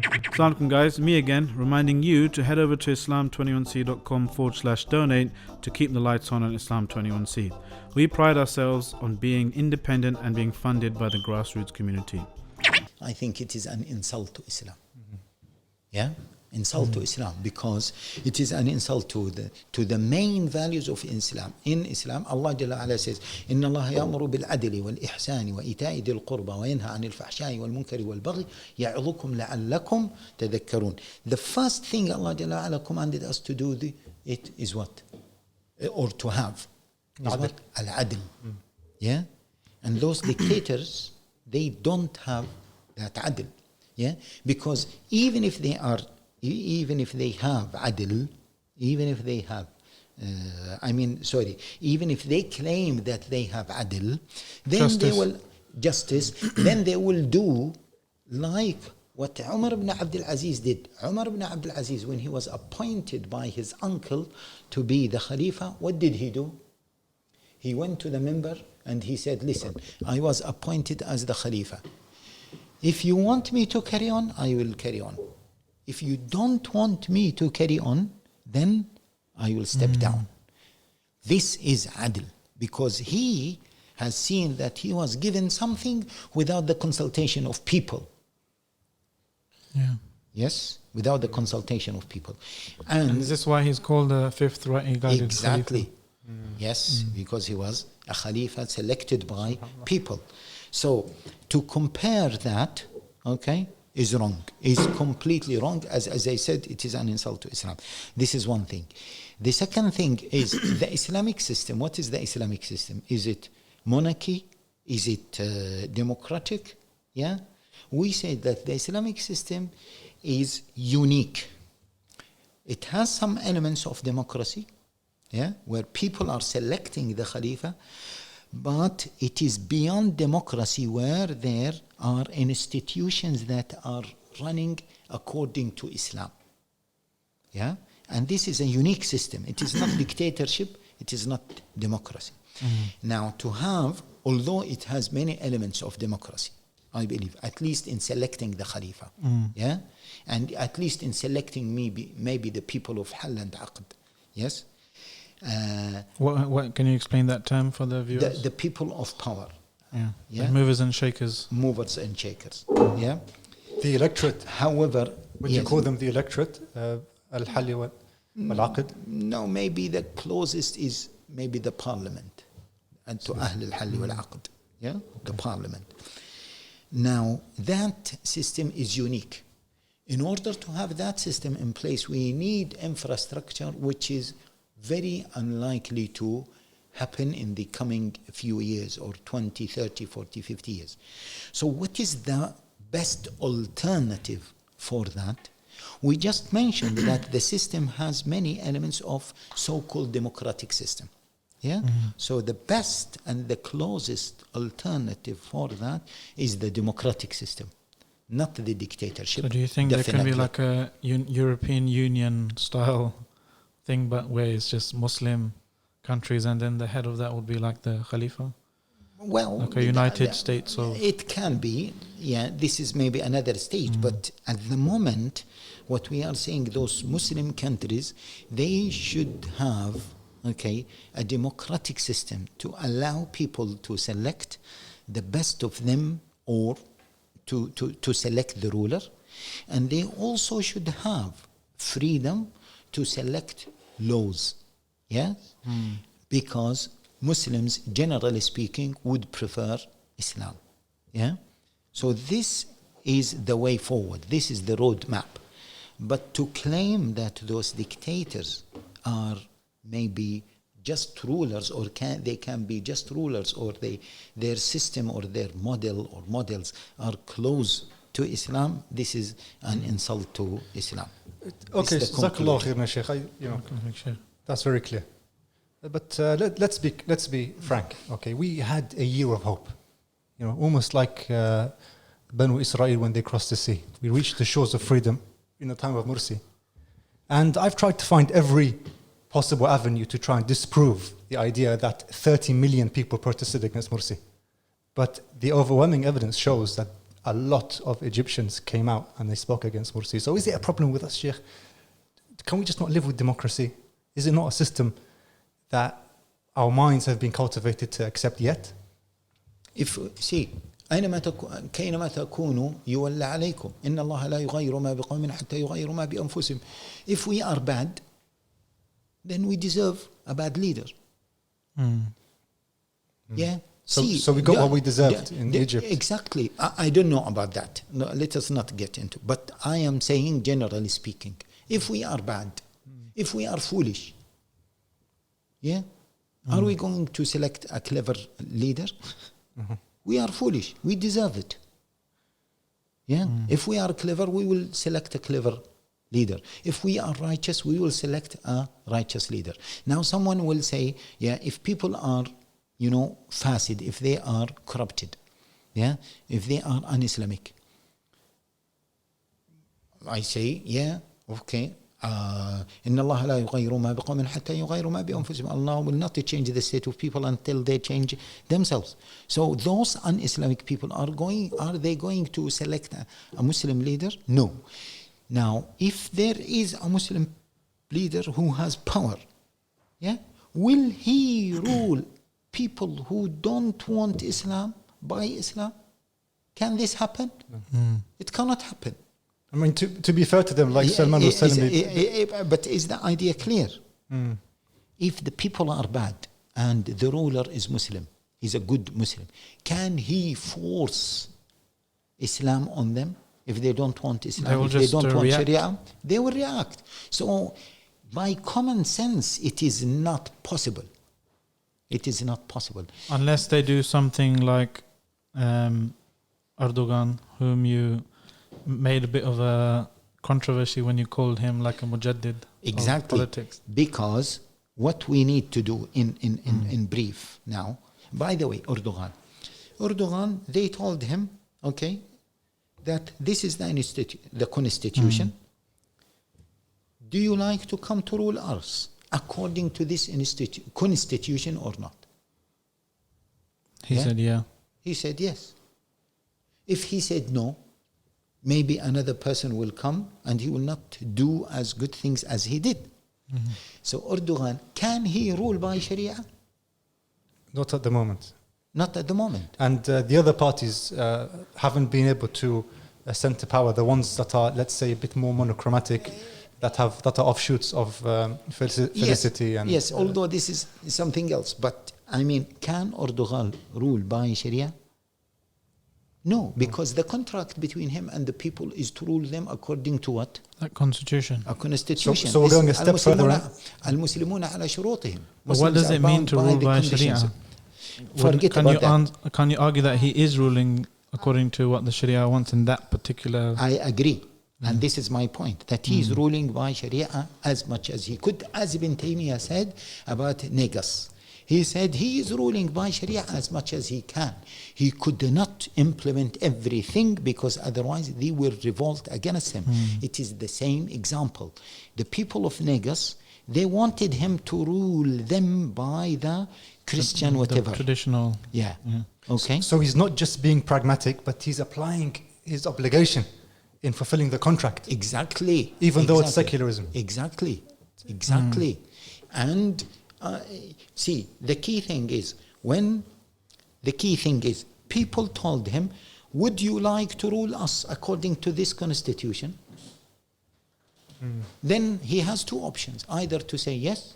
Assalamu alaikum guys, me again, reminding you to head over to islam21c.com/donate to keep the lights on Islam21c. We pride ourselves on being independent and being funded by the grassroots community. I think it is an insult to Islam. Insult to Islam, because it is an insult to the main values of Islam. In Islam, Allah Jalla Ala says, "Inna Allah ya'muru bil adli wal ihsani wa ita'i dil qurba wa yanha 'anil fahsha'i wal munkari wal baghi ya'idhukum la'allakum tadhakkarun." The first thing Allah Jalla Ala commanded us to do it is what? Or to have. Al-adl. And those dictators, they don't have that adl. Because even if they have adl, even if they claim that they have adl, then they will do like what Umar ibn Abdul Aziz did. Umar ibn Abdul Aziz, when he was appointed by his uncle to be the Khalifa, what did he do? He went to the member and he said, listen, I was appointed as the Khalifa. If you want me to carry on, I will carry on. If you don't want me to carry on, then I will step down. This is adl, because he has seen that he was given something without the consultation of people. Yes, without the consultation of people. And is this why he's called the fifth rightly guided exactly. Khalifa? Yes, because he was a Khalifa selected by people. So to compare that, is wrong. Is completely wrong. As I said, it is an insult to Islam. This is one thing. The second thing is the Islamic system. What is the Islamic system? Is it monarchy? Is it democratic? We say that the Islamic system is unique. It has some elements of democracy, where people are selecting the Khalifa, but it is beyond democracy, where there are institutions that are running according to Islam. And this is a unique system. It is not dictatorship, it is not democracy. Now, although it has many elements of democracy, I believe, at least in selecting the Khalifa, and at least in selecting maybe the people of Hal and Aqd, yes? What can you explain that term for the viewers? The people of power. Like movers and shakers. Movers and shakers. The electorate. However, would you call them the electorate? Al-Halli wal-Aqd? No, maybe the closest is maybe the parliament, and to Ahl al-Halli wal-Aqd. The parliament. Now, that system is unique. In order to have that system in place, we need infrastructure which is very unlikely to happen in the coming few years, or 20, 30, 40, 50 years. So what is the best alternative for that? We just mentioned that the system has many elements of so-called democratic system. So the best and the closest alternative for that is the democratic system, not the dictatorship. So do you think there can be like a European Union style thing, but where it's just Muslim countries, and then the head of that would be like the Khalifa? Well, like a United States of... It can be, this is maybe another stage, but at the moment, what we are saying, those Muslim countries, they should have, a democratic system to allow people to select the best of them, or to select the ruler, and they also should have freedom to select laws, because Muslims, generally speaking, would prefer Islam, So this is the way forward. This is the roadmap. But to claim that those dictators are maybe just rulers, or they can be just rulers, or their system or their model or models are close to Islam, this is an insult to Islam. Okay, It's the Jazakallah conclusion. khairan, Sheikh. Sure. That's very clear. But let's be frank. Okay, we had a year of hope. Almost like Banu Israel when they crossed the sea. We reached the shores of freedom in the time of Mursi. And I've tried to find every possible avenue to try and disprove the idea that 30 million people protested against Mursi. But the overwhelming evidence shows that a lot of Egyptians came out and they spoke against Mursi. So is it a problem with us, Sheikh? Can we just not live with democracy? Is it not a system that our minds have been cultivated to accept yet? كينما تكونوا يولى عليكم إن الله لا يغير ما بقوم حتى يغيروا ما بأنفسهم. If we are bad, then we deserve a bad leader. Yeah. So we got what we deserved in Egypt. Exactly. I don't know about that. No, let us not get into. But I am saying, generally speaking, if we are bad, if we are foolish, are we going to select a clever leader? We are foolish. We deserve it. If we are clever, we will select a clever leader. If we are righteous, we will select a righteous leader. Now, someone will say, if people are, fasid, if they are corrupted, if they are un-Islamic, I say, okay. إن الله لا يغير ما بقوم حتى يغيروا ما بأنفسهم. Allah will not change the state of people until they change themselves. So those un-Islamic people are they going to select a Muslim leader? No. Now, if there is a Muslim leader who has power, will he rule people who don't want Islam by Islam? Can this happen? It cannot happen. I mean, to be fair to them, like Salman was telling me. But is the idea clear? If the people are bad and the ruler is Muslim, is a good Muslim, can he force Islam on them? If they don't want Islam, if they don't want Sharia, they will react. So, by common sense, it is not possible. It is not possible. Unless they do something like Erdogan, whom you made a bit of a controversy when you called him like a mujaddid of politics. Because what we need to do in brief now, by the way, Erdogan, they told him, that this is the constitution. Do you like to come to rule us according to this constitution or not? He said, yeah. He said, yes. If he said no, maybe another person will come and he will not do as good things as he did. So Erdogan, can he rule by Sharia? Not at the moment. Not at the moment. And the other parties haven't been able to ascend to power. The ones that are, let's say, a bit more monochromatic, that are offshoots of Felicity. Yes, although this is something else. But I mean, can Erdogan rule by Sharia? No, because the contract between him and the people is to rule them according to what? A constitution. A constitution. So we're going a step further. المسلمون على شروطهم. But what does it mean to rule by Sharia? Can you argue that he is ruling according to what the Sharia wants in that particular... I agree. And this is my point, that he is ruling by Sharia as much as he could. As Ibn Taymiyyah said about Negus. He said he is ruling by Sharia as much as he can. He could not implement everything because otherwise they will revolt against him. It is the same example. The people of Negus, they wanted him to rule them by the Christian whatever. The traditional. Yeah. Okay. So he's not just being pragmatic, but he's applying his obligation in fulfilling the contract. Exactly. Even though it's secularism. Exactly. And see, the key thing is people told him, would you like to rule us according to this constitution? Then he has two options, either to say yes,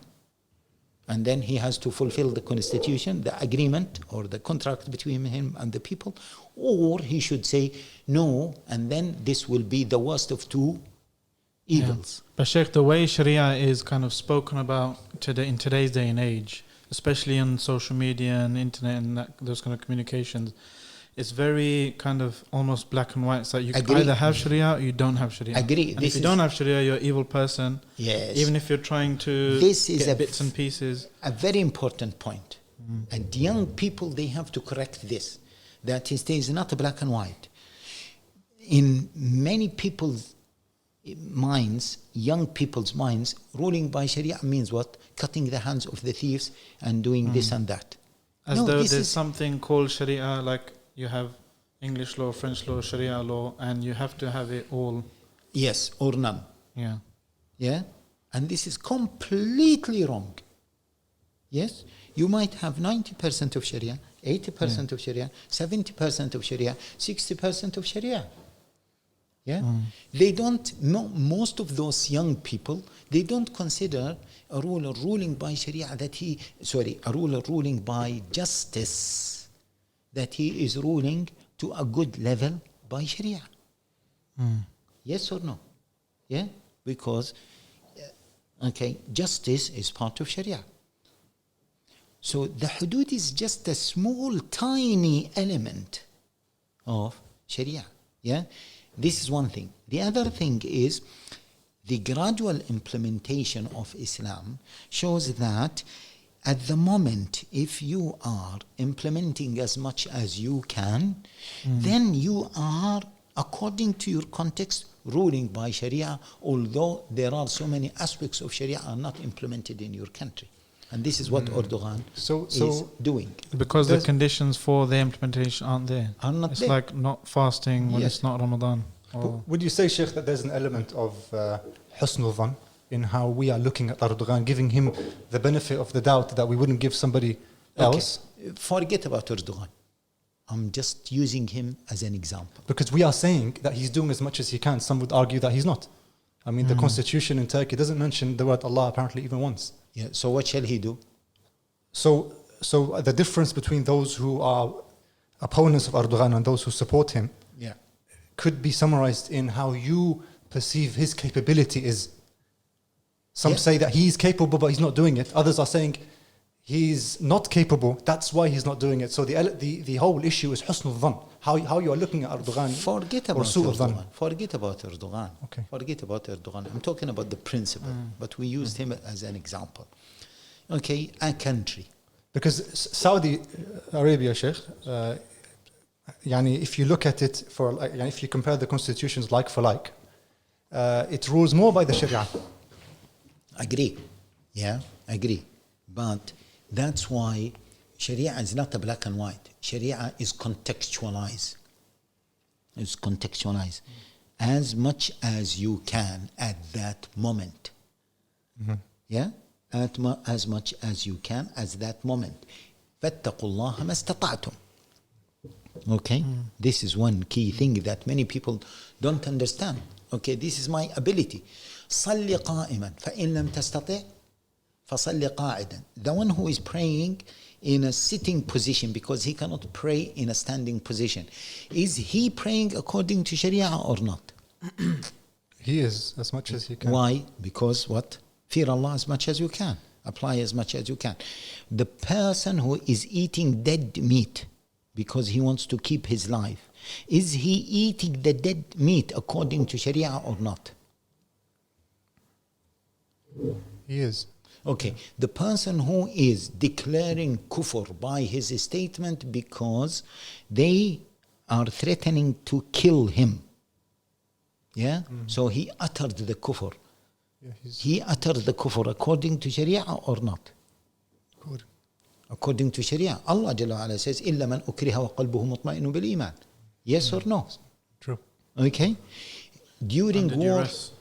and then he has to fulfill the constitution, the agreement or the contract between him and the people, or he should say no, and then this will be the worst of two evils. Yeah. But Sheikh, the way Sharia is kind of spoken about today in today's day and age, especially on social media and internet and those kind of communications, it's very kind of almost black and white. It's like you Agree. either have Sharia or you don't have Sharia. Agree. And This if you is- don't have Sharia, you're an evil person. Yes. Even if you're trying to This is get bits and pieces. a very important point. And young people, they have to correct this. That it is not black and white. In many people's minds, young people's minds, ruling by Sharia means what? Cutting the hands of the thieves and doing this and that. As No, though this there's is- something called Sharia, like you have English law, French law, Sharia law, and you have to have it all. Yes or none. Yeah. Yeah? And this is completely wrong. Yes? You might have 90% of Sharia, 80% of Sharia, 70% of Sharia, 60% of Sharia. Yeah? They don't, most of those young people, they don't consider a ruler ruling by Sharia a ruler ruling by justice, that he is ruling to a good level by Sharia. Yes or no? Yeah? Because, justice is part of Sharia. So the hudud is just a small, tiny element of Sharia. Yeah? This is one thing. The other thing is the gradual implementation of Islam shows that at the moment, if you are implementing as much as you can, then you are, according to your context, ruling by Sharia, although there are so many aspects of Sharia are not implemented in your country. And this is what Erdogan is doing. Because the conditions for the implementation aren't there. Are not it's there. like not fasting when Yes. it's not Ramadan. Or Would you say, Sheikh, that there's an element of husnul dhan in how we are looking at Erdogan, giving him the benefit of the doubt that we wouldn't give somebody else? Okay. Forget about Erdogan. I'm just using him as an example. Because we are saying that he's doing as much as he can. Some would argue that he's not. I mean, the constitution in Turkey doesn't mention the word Allah apparently even once. Yeah. So what shall he do? So the difference between those who are opponents of Erdogan and those who support him Yeah. could be summarized in how you perceive his capability is. Some Yeah. say that he's capable, but he's not doing it. Others are saying he's not capable, that's why he's not doing it. So the whole issue is husnul dhan, how you are looking at Erdogan. Forget or about su'u dhan. Erdogan. Forget about Erdogan. Okay. Forget about Erdogan. I'm talking about the principle, but we used him as an example. Okay, a country. Because Saudi Arabia, Sheikh, if you look at it if you compare the constitutions like for like, it rules more by the Sharia. Agree. Yeah, agree. But that's why Sharia is not a black and white. Sharia is contextualized. It's contextualized as much as you can at that moment. Yeah? As much as you can at that moment. فَاتَّقُوا اللَّهَ مَا اسْتَطَعْتُمْ. Okay? This is one key thing that many people don't understand. Okay, this is my ability. صَلِّ قَائِمًا فَإِن لَمْ تَسْتَطِعْ فَصَلِّ قَاعِدًا. The one who is praying in a sitting position because he cannot pray in a standing position, is he praying according to Sharia or not? He is, as much as he can. Why? Because what? Fear Allah as much as you can. Apply as much as you can. The person who is eating dead meat because he wants to keep his life, is he eating the dead meat according to Sharia or not? He is. Okay, the person who is declaring kufr by his statement because they are threatening to kill him. Yeah? So he uttered the kufr. Yeah, He uttered the kufr according to Sharia or not? good. According to Sharia. Allah Jalla wa'ala says, إِلَّا مَنْ أُكْرِهَ وَقَلْبُهُ مُطْمَئِنٌ بِالْإِيمَانِ. Yes or no? True. Okay? During Under war, duress.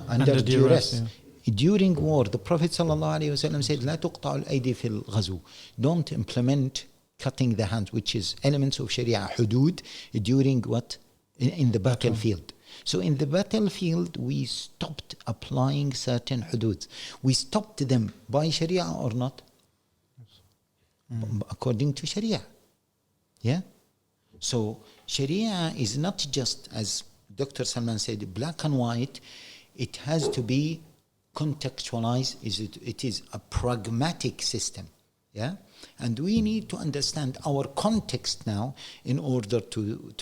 under duress. Yeah. During war, the Prophet ﷺ said, لا تقطع الأيدي في الغزو. Don't implement cutting the hands, which is elements of Sharia, hudud, during what? In the battlefield. So in the battlefield, we stopped applying certain hududs. We stopped them by Sharia or not? According to Sharia. Yeah? So Sharia is not just, as Dr. Salman said, black and white. It has to be contextualized. It is a pragmatic system. Yeah? And we need to understand our context now in order to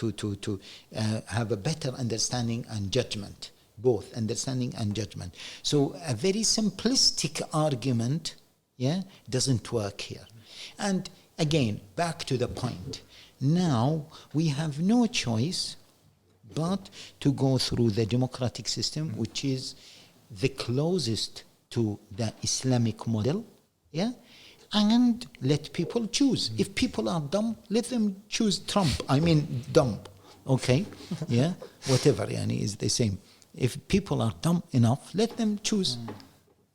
have a better understanding and judgment, both understanding and judgment. So a very simplistic argument, doesn't work here. And again, back to the point. Now we have no choice but to go through the democratic system, which is the closest to the Islamic model, and let people choose. If people are dumb, let them choose Trump. I mean, dumb, okay? Whatever, is the same. If people are dumb enough, let them choose.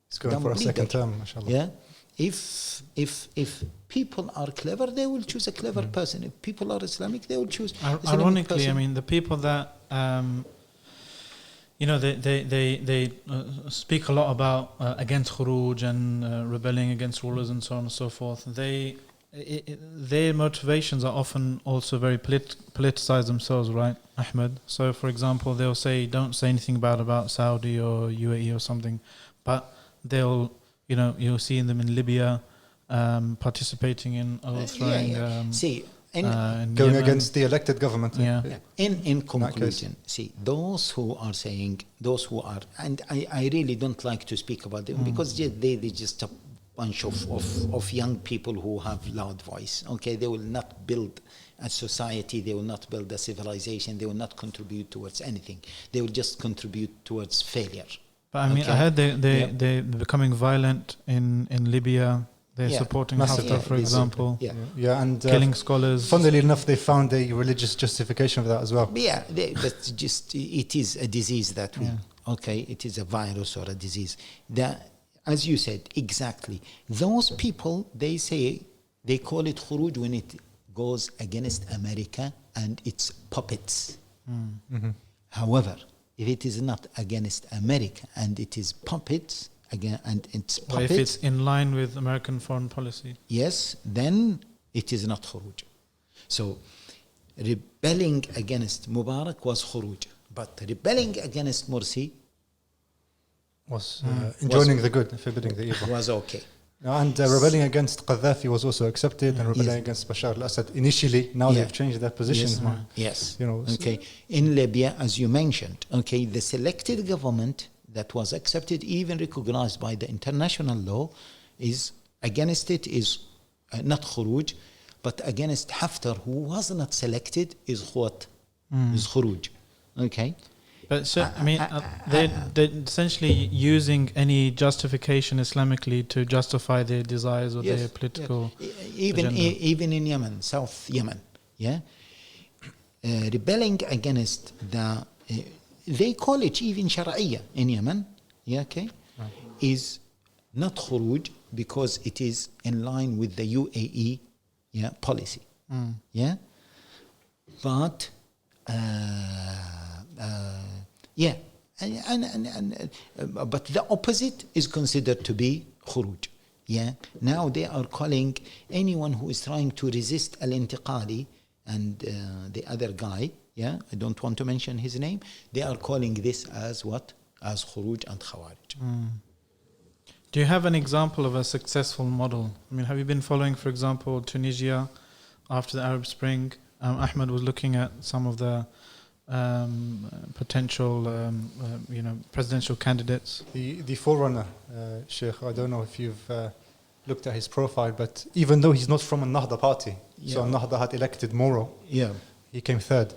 He's going for a second term, mashallah. If people are clever, they will choose a clever person. If people are Islamic, they will choose Islamic ironically person. I mean, the people that they speak a lot about against khuruj and rebelling against rulers and so on and so forth. Their motivations are often also very politicized themselves, right, Ahmed? So, for example, they'll say, don't say anything bad about Saudi or UAE or something, but they'll, you'll see them in Libya participating in overthrowing. Going Yemen. against the elected government. In conclusion, those who are, and I really don't like to speak about them because they just a bunch of young people who have loud voice. Okay, they will not build a society, they will not build a civilization, they will not contribute towards anything. They will just contribute towards failure. But I mean, I heard they're becoming violent in Libya. They're supporting Haftar, for example. And killing scholars. Funnily enough, they found a religious justification for that as well. That's just, it is a disease that it is a virus or a disease. As you said, exactly. Those people, they call it khuruj when it goes against America and its puppets. However, if it is not against America and it is puppets, and it's puppets, or if it's in line with American foreign policy, yes, then it is not khuruj. So rebelling against Mubarak was khuruj, but rebelling against Morsi was enjoining the good, forbidding the evil. Was okay. And rebelling against Gaddafi was also accepted, and rebelling against Bashar al-Assad initially. Now they've changed their positions. Yes. In Libya, as you mentioned, the selected government that was accepted, even recognized by the international law, is against it is not khuruj, but against Haftar, who was not selected, is what? Is khuruj. Okay. But so, I mean, they're essentially using any justification Islamically to justify their desires or their political agenda. Even in Yemen, South Yemen, rebelling against the they call it even Sharia in Yemen, is not khuruj because it is in line with the UAE policy. But but the opposite is considered to be khuruj. Now they are calling anyone who is trying to resist al-intiqali and the other guy, I don't want to mention his name, they are calling this as what? As khuruj and khawarij. Do you have an example of a successful model? I mean, have you been following, for example, Tunisia after the Arab Spring? Ahmed was looking at some of the potential, presidential candidates. The forerunner, Sheikh, I don't know if you've looked at his profile, but even though he's not from a Nahda party, so Nahda had elected Moro, he came third.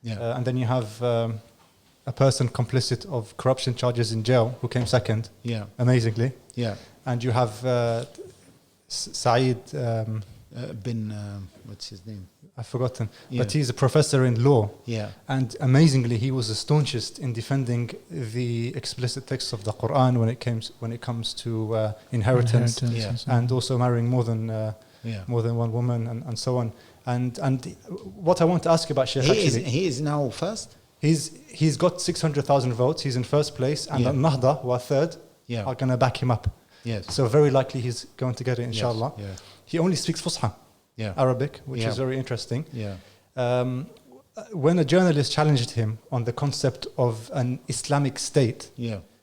And then you have a person complicit of corruption charges in jail who came second, amazingly. And you have Saeed bin, what's his name? I've forgotten. But he's a professor in law. And amazingly, he was the staunchest in defending the explicit text of the Quran when it comes to inheritance and also marrying more than one woman and so on. And what I want to ask you about Sheikh, he is now first. He's got 600,000 votes. He's in first place, and Nahda, who are third, are going to back him up. So very likely he's going to get it, inshallah. He only speaks Fusha, Arabic, which is very interesting. When a journalist challenged him on the concept of an Islamic state,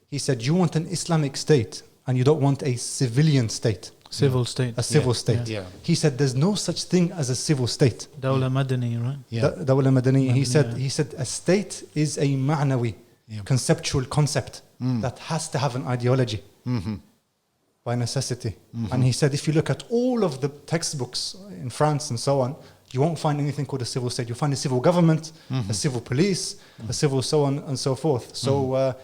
he said, "You want an Islamic state, and you don't want a civilian state." Civil state. A civil Yeah. state. Yeah. He said there's no such thing as a civil state. Dawla Madani, right? Yeah. Dawla Madani. He Madani, said a state is a ma'nawi, Yeah. conceptual concept that has to have an ideology by necessity. And he said if you look at all of the textbooks in France and so on, you won't find anything called a civil state. You'll find a civil government, a civil police, a civil so on and so forth. So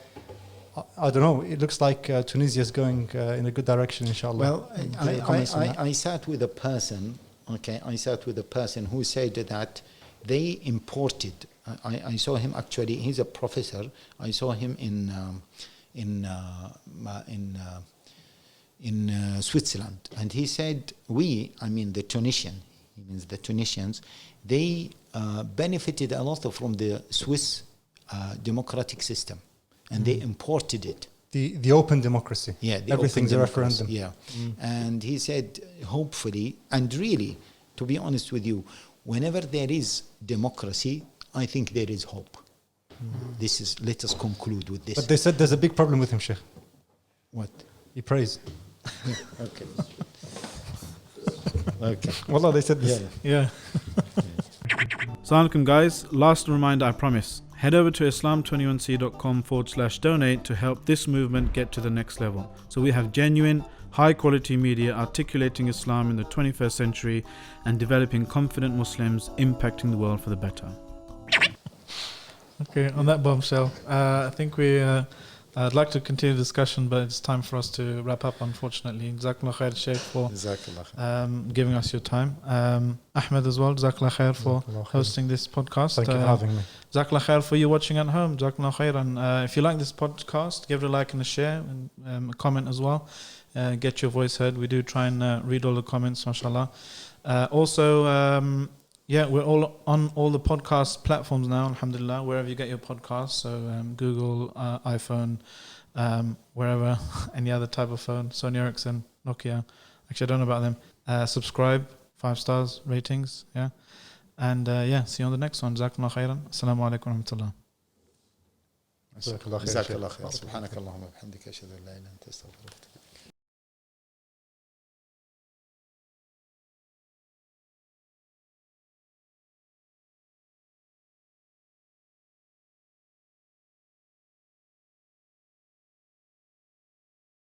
I don't know. It looks like Tunisia is going in a good direction, inshallah. Well, Any comments on that? I sat with a person, I sat with a person who said that they imported, I saw him actually, he's a professor, I saw him in Switzerland, and he said the Tunisian, he means the Tunisians, they benefited a lot from the Swiss democratic system, and they imported it. The open democracy. Yeah, Everything's a referendum. Yeah. And he said, hopefully, and really, to be honest with you, whenever there is democracy, I think there is hope. Let us conclude with this. But they said there's a big problem with him, Sheikh. What? He prays. Okay. Okay. Wallah, they said this. Yeah. Assalamu alaikum, guys. Last reminder, I promise. Head over to islam21c.com/donate to help this movement get to the next level. So we have genuine, high quality media articulating Islam in the 21st century and developing confident Muslims impacting the world for the better. Okay, on that bombshell, I think I'd like to continue the discussion, but it's time for us to wrap up, unfortunately. Jazakallah khair, Sheikh, for giving us your time. Ahmed as well, Jazakallah khair for hosting this podcast. Thank you for having me. Jazakallah khair for you watching at home. Jazakallah khair. And if you like this podcast, give it a like and a share and a comment as well. Get your voice heard. We do try and read all the comments, mashallah. We're all on all the podcast platforms now, alhamdulillah, wherever you get your podcasts. So Google, iPhone, wherever, any other type of phone, Sony Ericsson, Nokia. Actually, I don't know about them. Subscribe, 5 stars, ratings, yeah. And see you on the next one. Jazakumullah khairan. Assalamu alaikum wa rahmatullah. جزاك الله خير. سبحانك اللهم وبحمدك أشهد أن لا إله إلا أنت أستغفرك.